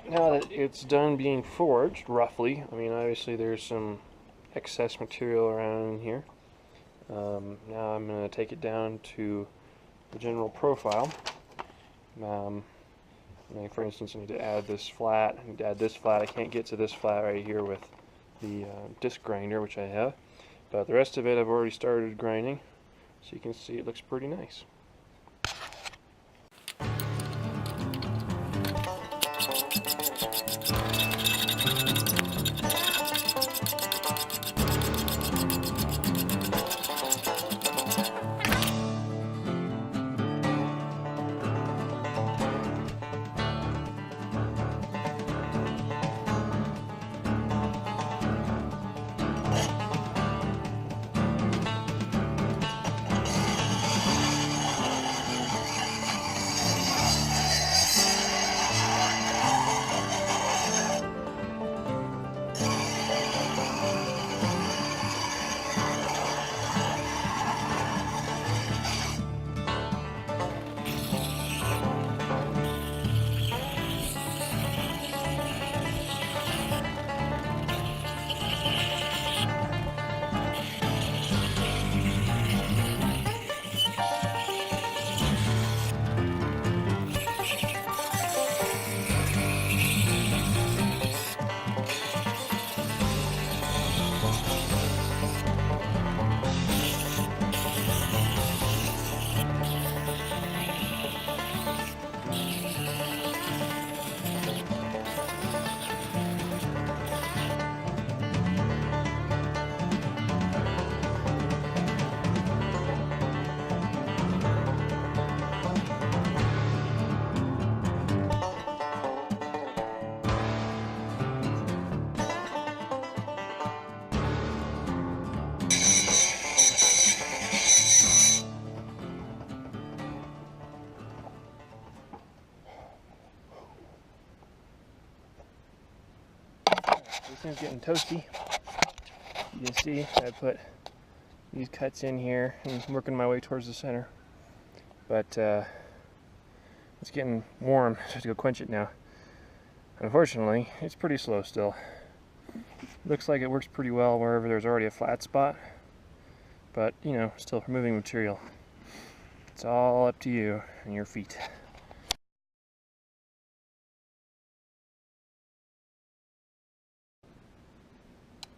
now that it's done being forged, roughly, I mean, obviously there's some excess material around in here. Now I'm going to take it down to the general profile. For instance, I need to add this flat. I need to add this flat. I can't get to this flat right here with the disc grinder, which I have. But the rest of it I've already started grinding. So you can see it looks pretty nice. This thing's getting toasty. You can see I put these cuts in here and I'm working my way towards the center. But it's getting warm, so I have to go quench it now. Unfortunately, it's pretty slow still. Looks like it works pretty well wherever there's already a flat spot. But, you know, still removing material. It's all up to you and your feet.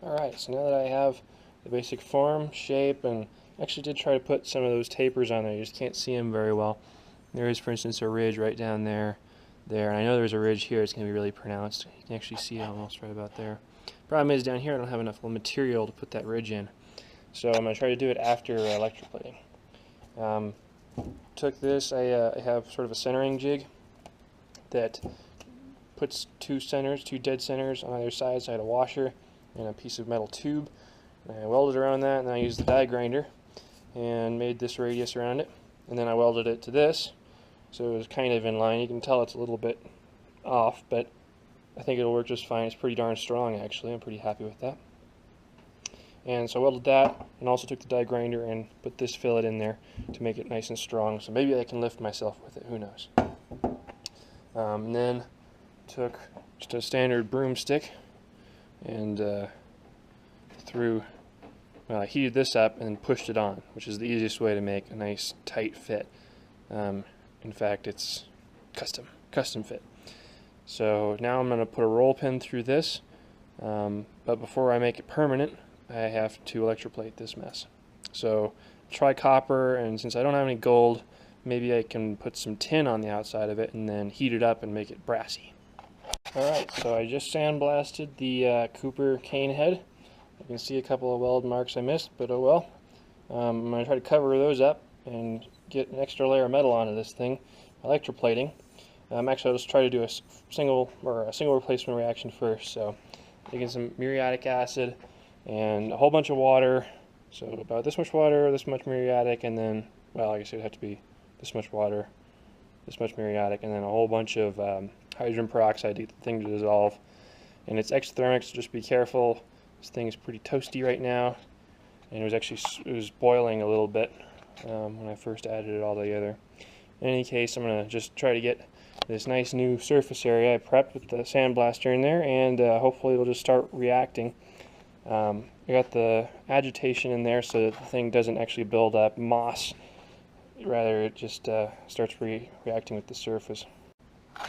Alright, so now that I have the basic form, shape, and actually did try to put some of those tapers on there, you just can't see them very well. There is, for instance, a ridge right down there, and I know there's a ridge here. It's going to be really pronounced. You can actually see it almost right about there. Problem is, down here I don't have enough material to put that ridge in, so I'm going to try to do it after electroplating. Took this, I have sort of a centering jig that puts two dead centers on either side, so I had a washer and a piece of metal tube. And I welded around that, and then I used the die grinder and made this radius around it, and then I welded it to this, so it was kind of in line. You can tell it's a little bit off, but I think it'll work just fine. It's pretty darn strong, actually. I'm pretty happy with that. And so I welded that, and also took the die grinder and put this fillet in there to make it nice and strong, so maybe I can lift myself with it, who knows. And then took just a standard broomstick and I heated this up and pushed it on, which is the easiest way to make a nice tight fit. In fact, it's custom fit. So now I'm going to put a roll pin through this, but before I make it permanent, I have to electroplate this mess. So try copper, and since I don't have any gold, maybe I can put some tin on the outside of it and then heat it up and make it brassy. Alright, so I just sandblasted the Cooper cane head. You can see a couple of weld marks I missed, but oh well. I'm going to try to cover those up and get an extra layer of metal onto this thing, electroplating. Actually, I'll just try to do a single replacement reaction first. So taking some muriatic acid and a whole bunch of water. So about this much water, this much muriatic, and then, well, I guess it would have to be this much water, this much muriatic, and then a whole bunch of hydrogen peroxide to get the thing to dissolve. And it's exothermic, so just be careful. This thing is pretty toasty right now, and it was boiling a little bit when I first added it all together. In any case, I'm going to just try to get this nice new surface area I prepped with the sandblaster in there, and hopefully it'll just start reacting. I got the agitation in there so that the thing doesn't actually build up moss, rather it just starts reacting with the surface.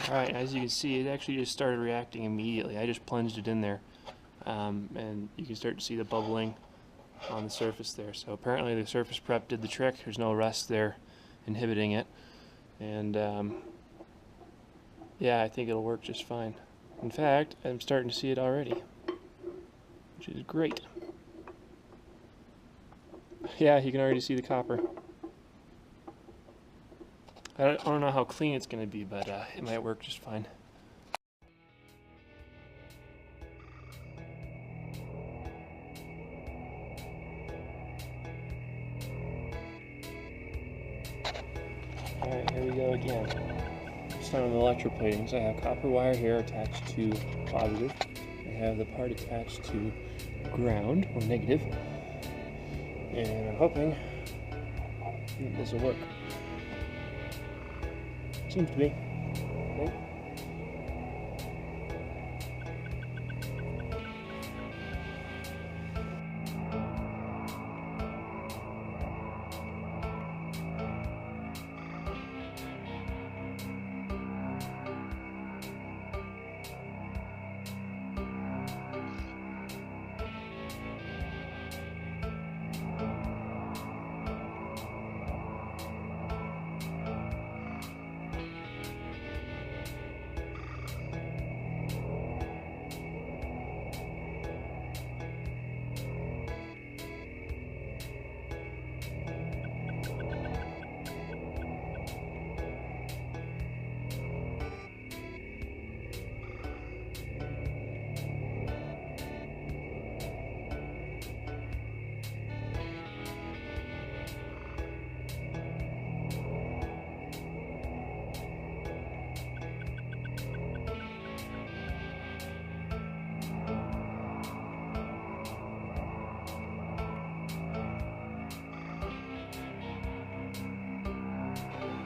Alright, as you can see, it actually just started reacting immediately. I just plunged it in there, and you can start to see the bubbling on the surface there. So apparently the surface prep did the trick. There's no rust there inhibiting it, and yeah, I think it'll work just fine. In fact, I'm starting to see it already, which is great. Yeah, you can already see the copper. I don't know how clean it's going to be, but it might work just fine. Alright, here we go again. This time on the electroplating. So I have copper wire here attached to positive. I have the part attached to ground, or negative. And I'm hoping this will work. Seems to be. Okay.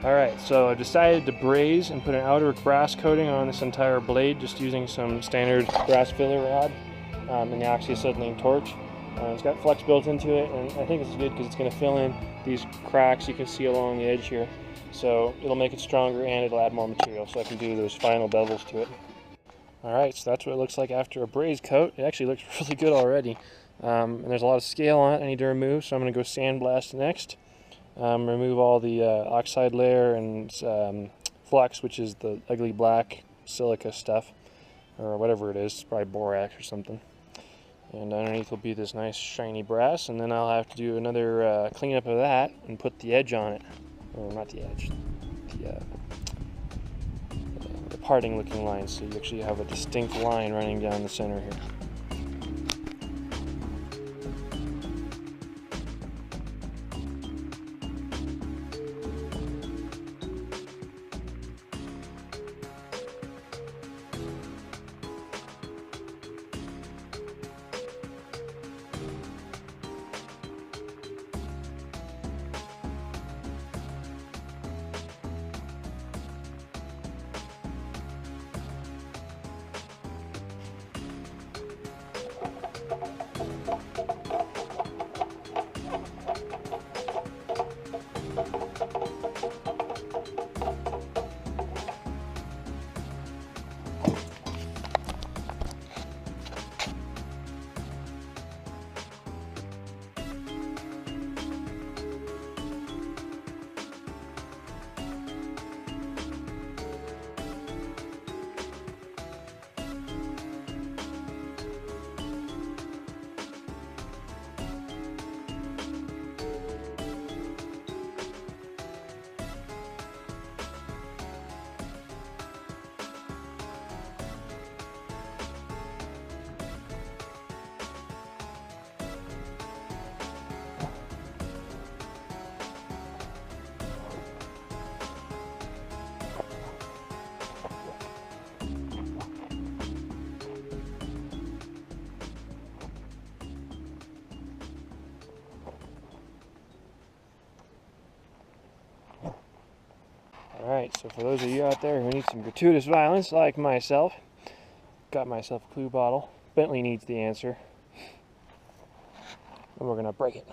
Alright, so I decided to braze and put an outer brass coating on this entire blade, just using some standard brass filler rod and the oxyacetylene torch. It's got flex built into it, and I think this is good because it's going to fill in these cracks you can see along the edge here. So it'll make it stronger and it'll add more material, so I can do those final bevels to it. Alright, so that's what it looks like after a braze coat. It actually looks really good already. And there's a lot of scale on it I need to remove, so I'm going to go sandblast next. Remove all the oxide layer and flux, which is the ugly black silica stuff, or whatever it is. It's probably borax or something. And underneath will be this nice shiny brass, and then I'll have to do another cleanup of that and put the edge on it. Or not the edge, the parting looking lines, so you actually have a distinct line running down the center here. Alright, so for those of you out there who need some gratuitous violence, like myself, got myself a clue bottle. Bentley needs the answer. And we're going to break it.